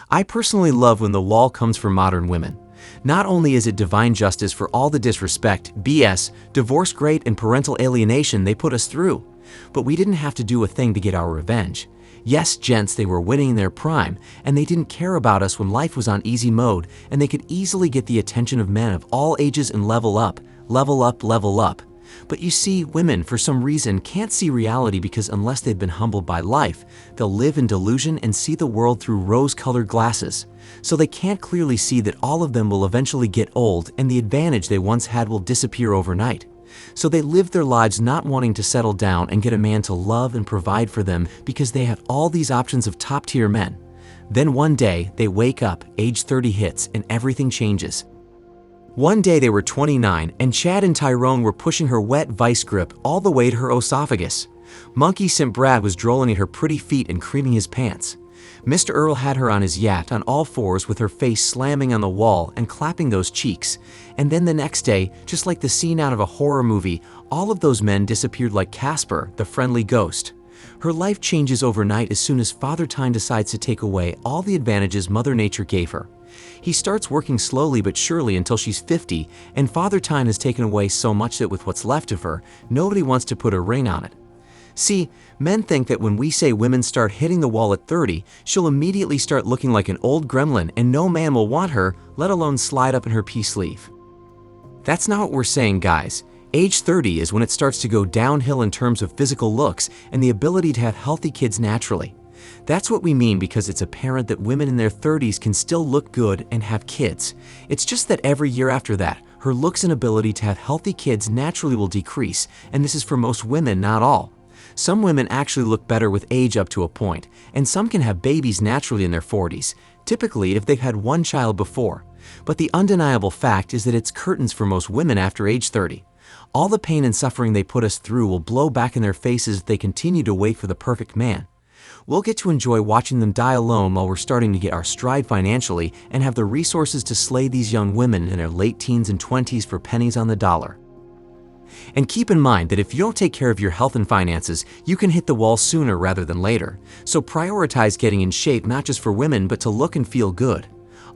I personally love when the wall comes for modern women. Not only is it divine justice for all the disrespect, BS, divorce great and parental alienation they put us through, but we didn't have to do a thing to get our revenge. Yes, gents, they were winning in their prime, and they didn't care about us when life was on easy mode, and they could easily get the attention of men of all ages and level up, level up, level up. But you see, women, for some reason, can't see reality because unless they've been humbled by life, they'll live in delusion and see the world through rose-colored glasses. So they can't clearly see that all of them will eventually get old and the advantage they once had will disappear overnight. So they live their lives not wanting to settle down and get a man to love and provide for them because they have all these options of top-tier men. Then one day, they wake up, age 30 hits, and everything changes. One day they were 29, and Chad and Tyrone were pushing her wet vice grip all the way to her esophagus. Monkey Simp Brad was drooling at her pretty feet and creaming his pants. Mr. Earl had her on his yacht on all fours with her face slamming on the wall and clapping those cheeks. And then the next day, just like the scene out of a horror movie, all of those men disappeared like Casper, the friendly ghost. Her life changes overnight as soon as Father Time decides to take away all the advantages Mother Nature gave her. He starts working slowly but surely until she's 50, and Father Time has taken away so much that with what's left of her, nobody wants to put a ring on it. See, men think that when we say women start hitting the wall at 30, she'll immediately start looking like an old gremlin and no man will want her, let alone slide up in her pea sleeve. That's not what we're saying, guys. Age 30 is when it starts to go downhill in terms of physical looks and the ability to have healthy kids naturally. That's what we mean because it's apparent that women in their 30s can still look good and have kids. It's just that every year after that, her looks and ability to have healthy kids naturally will decrease, and this is for most women, not all. Some women actually look better with age up to a point, and some can have babies naturally in their 40s, typically if they've had one child before. But the undeniable fact is that it's curtains for most women after age 30. All the pain and suffering they put us through will blow back in their faces if they continue to wait for the perfect man. We'll get to enjoy watching them die alone while we're starting to get our stride financially and have the resources to slay these young women in their late teens and 20s for pennies on the dollar. And keep in mind that if you don't take care of your health and finances, you can hit the wall sooner rather than later. So prioritize getting in shape not just for women but to look and feel good.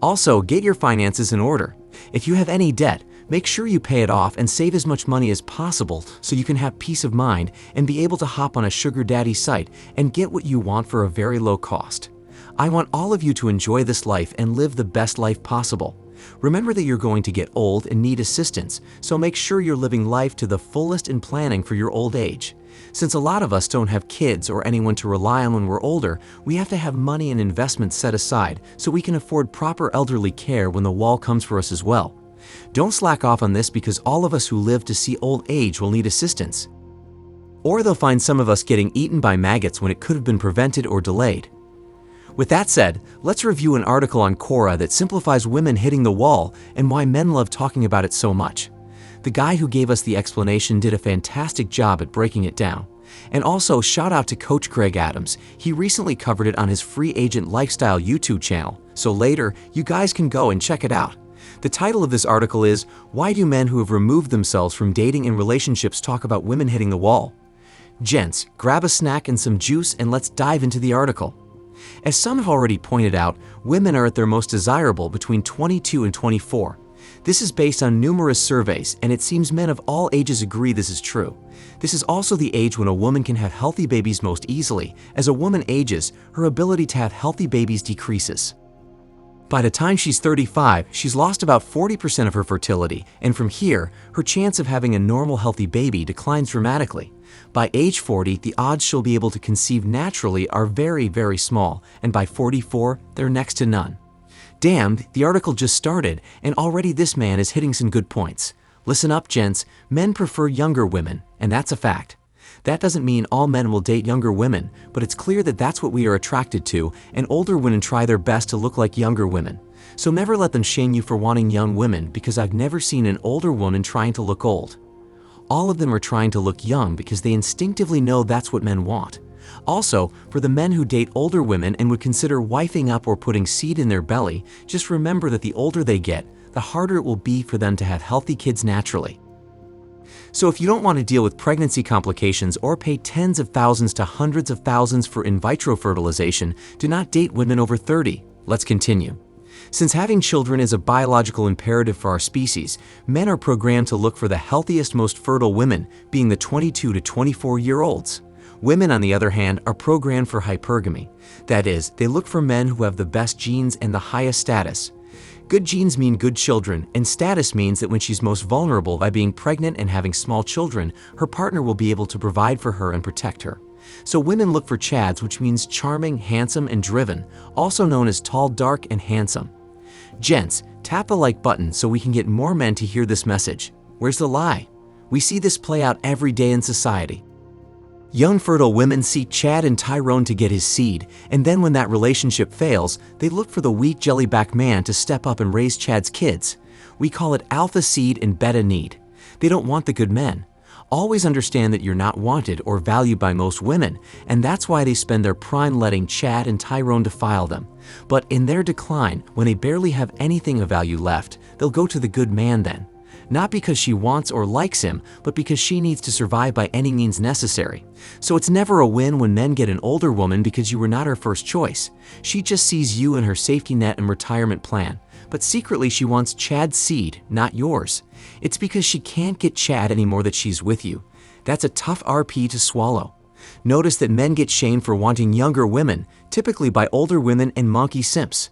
Also, get your finances in order. If you have any debt, make sure you pay it off and save as much money as possible so you can have peace of mind and be able to hop on a sugar daddy site and get what you want for a very low cost. I want all of you to enjoy this life and live the best life possible. Remember that you're going to get old and need assistance, so make sure you're living life to the fullest and planning for your old age. Since a lot of us don't have kids or anyone to rely on when we're older, we have to have money and investments set aside so we can afford proper elderly care when the wall comes for us as well. Don't slack off on this because all of us who live to see old age will need assistance. Or they'll find some of us getting eaten by maggots when it could have been prevented or delayed. With that said, let's review an article on Quora that simplifies women hitting the wall and why men love talking about it so much. The guy who gave us the explanation did a fantastic job at breaking it down. And also, shout out to Coach Greg Adams. He recently covered it on his Free Agent Lifestyle YouTube channel, so later, you guys can go and check it out. The title of this article is, Why Do Men Who Have Removed Themselves from Dating and Relationships Talk About Women Hitting the Wall? Gents, grab a snack and some juice and let's dive into the article. As some have already pointed out, women are at their most desirable between 22 and 24. This is based on numerous surveys, and it seems men of all ages agree this is true. This is also the age when a woman can have healthy babies most easily. As a woman ages, her ability to have healthy babies decreases. By the time she's 35, she's lost about 40% of her fertility, and from here, her chance of having a normal healthy baby declines dramatically. By age 40, the odds she'll be able to conceive naturally are very, very small, and by 44, they're next to none. Damned, the article just started, and already this man is hitting some good points. Listen up, gents, men prefer younger women, and that's a fact. That doesn't mean all men will date younger women, but it's clear that that's what we are attracted to, and older women try their best to look like younger women. So never let them shame you for wanting young women, because I've never seen an older woman trying to look old. All of them are trying to look young because they instinctively know that's what men want. Also, for the men who date older women and would consider wifing up or putting seed in their belly, just remember that the older they get, the harder it will be for them to have healthy kids naturally. So if you don't want to deal with pregnancy complications or pay tens of thousands to hundreds of thousands for in vitro fertilization, do not date women over 30. let's continue. Since having children is a biological imperative for our species, men are programmed to look for the healthiest, most fertile women, being the 22 to 24-year-olds. Women, on the other hand, are programmed for hypergamy. That is, they look for men who have the best genes and the highest status. Good genes mean good children, and status means that when she's most vulnerable by being pregnant and having small children, her partner will be able to provide for her and protect her. So women look for chads, which means charming, handsome, and driven, also known as tall, dark, and handsome. Gents, tap the like button so we can get more men to hear this message. Where's the lie? We see this play out every day in society. Young fertile women seek Chad and Tyrone to get his seed, and then when that relationship fails, they look for the weak jellyback man to step up and raise Chad's kids. We call it alpha seed and beta need. They don't want the good men. Always understand that you're not wanted or valued by most women, and that's why they spend their prime letting Chad and Tyrone defile them. But in their decline, when they barely have anything of value left, they'll go to the good man then. Not because she wants or likes him, but because she needs to survive by any means necessary. So it's never a win when men get an older woman because you were not her first choice. She just sees you in her safety net and retirement plan. But secretly she wants Chad's seed, not yours. It's because she can't get Chad anymore that she's with you. That's a tough RP to swallow. Notice that men get shamed for wanting younger women, typically by older women and monkey simps.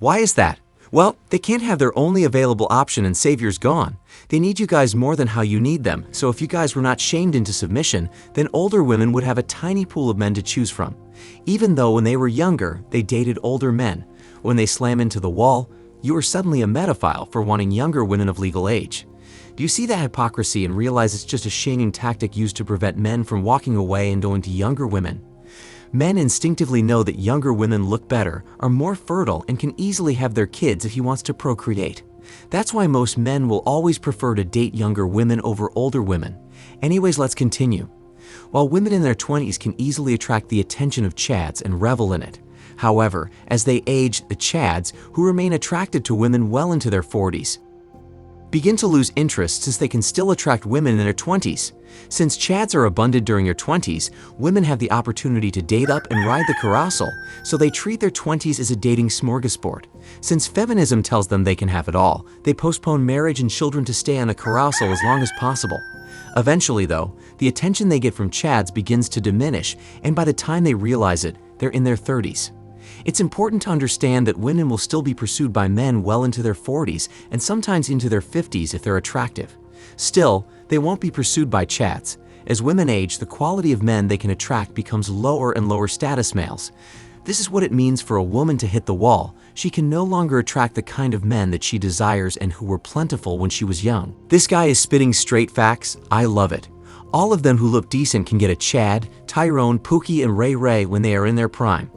Why is that? Well, they can't have their only available option and savior's gone. They need you guys more than how you need them, so if you guys were not shamed into submission, then older women would have a tiny pool of men to choose from. Even though when they were younger, they dated older men. When they slam into the wall, you are suddenly a metaphile for wanting younger women of legal age. Do you see that hypocrisy and realize it's just a shaming tactic used to prevent men from walking away and going to younger women? Men instinctively know that younger women look better, are more fertile, and can easily have their kids if he wants to procreate. That's why most men will always prefer to date younger women over older women. Anyways, let's continue. While women in their 20s can easily attract the attention of chads and revel in it. However, as they age, the chads, who remain attracted to women well into their 40s, begin to lose interest since they can still attract women in their 20s. Since chads are abundant during your 20s, women have the opportunity to date up and ride the carousel, so they treat their 20s as a dating smorgasbord. Since feminism tells them they can have it all, they postpone marriage and children to stay on a carousel as long as possible. Eventually, though, the attention they get from chads begins to diminish, and by the time they realize it, they're in their 30s. It's important to understand that women will still be pursued by men well into their 40s and sometimes into their 50s if they're attractive. Still, they won't be pursued by chads. As women age, the quality of men they can attract becomes lower and lower status males. This is what it means for a woman to hit the wall. She can no longer attract the kind of men that she desires and who were plentiful when she was young. This guy is spitting straight facts. I love it. All of them who look decent can get a Chad, Tyrone, Pookie, and Ray Ray when they are in their prime.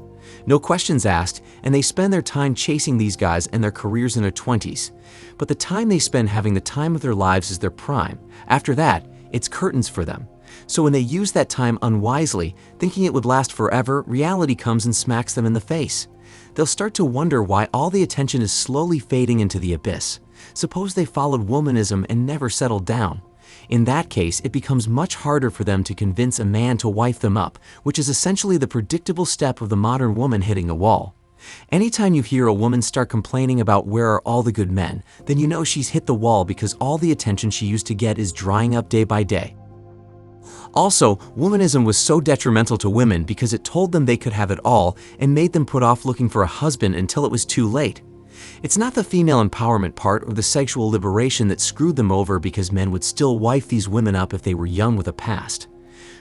No questions asked, and they spend their time chasing these guys and their careers in their 20s. But the time they spend having the time of their lives is their prime. After that, it's curtains for them. So when they use that time unwisely, thinking it would last forever, reality comes and smacks them in the face. They'll start to wonder why all the attention is slowly fading into the abyss. Suppose they followed womanism and never settled down. In that case, it becomes much harder for them to convince a man to wife them up, which is essentially the predictable step of the modern woman hitting a wall. Anytime you hear a woman start complaining about where are all the good men, then you know she's hit the wall because all the attention she used to get is drying up day by day. Also, womanism was so detrimental to women because it told them they could have it all and made them put off looking for a husband until it was too late. It's not the female empowerment part or the sexual liberation that screwed them over because men would still wife these women up if they were young with a past.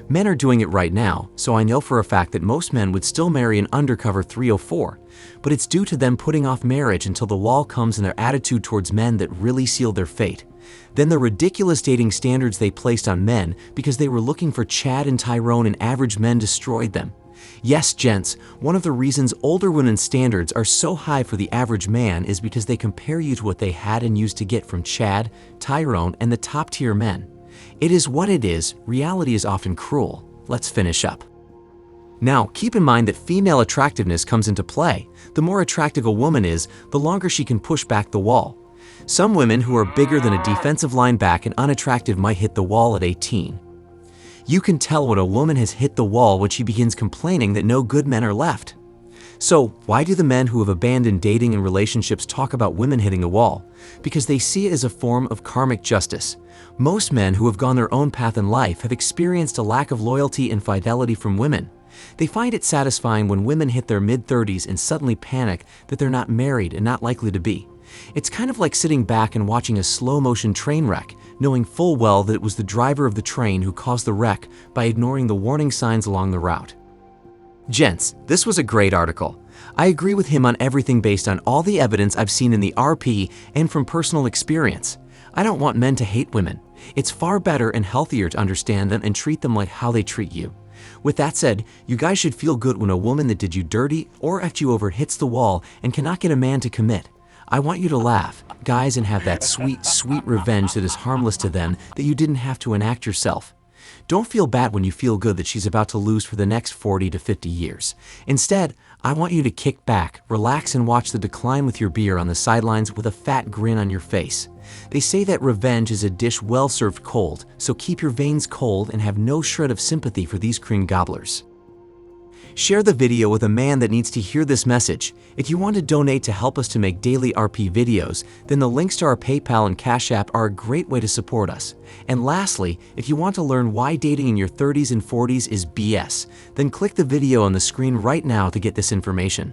Men are doing it right now, so I know for a fact that most men would still marry an undercover 304, but it's due to them putting off marriage until the wall comes and their attitude towards men that really sealed their fate. Then the ridiculous dating standards they placed on men because they were looking for Chad and Tyrone and average men destroyed them. Yes, gents, one of the reasons older women's standards are so high for the average man is because they compare you to what they had and used to get from Chad, Tyrone, and the top-tier men. It is what it is. Reality is often cruel. Let's finish up. Now, keep in mind that female attractiveness comes into play. The more attractive a woman is, the longer she can push back the wall. Some women who are bigger than a defensive line back and unattractive might hit the wall at 18. You can tell when a woman has hit the wall when she begins complaining that no good men are left. So, why do the men who have abandoned dating and relationships talk about women hitting the wall? Because they see it as a form of karmic justice. Most men who have gone their own path in life have experienced a lack of loyalty and fidelity from women. They find it satisfying when women hit their mid-30s and suddenly panic that they're not married and not likely to be. It's kind of like sitting back and watching a slow-motion train wreck, knowing full well that it was the driver of the train who caused the wreck by ignoring the warning signs along the route. Gents, this was a great article. I agree with him on everything based on all the evidence I've seen in the RP and from personal experience. I don't want men to hate women. It's far better and healthier to understand them and treat them like how they treat you. With that said, you guys should feel good when a woman that did you dirty or effed you over hits the wall and cannot get a man to commit. I want you to laugh, guys, and have that sweet, sweet revenge that is harmless to them that you didn't have to enact yourself. Don't feel bad when you feel good that she's about to lose for the next 40 to 50 years. Instead, I want you to kick back, relax, and watch the decline with your beer on the sidelines with a fat grin on your face. They say that revenge is a dish well served cold, so keep your veins cold and have no shred of sympathy for these cream gobblers. Share the video with a man that needs to hear this message. If you want to donate to help us to make daily RP videos, then the links to our PayPal and Cash App are a great way to support us. And lastly, if you want to learn why dating in your 30s and 40s is BS, then click the video on the screen right now to get this information.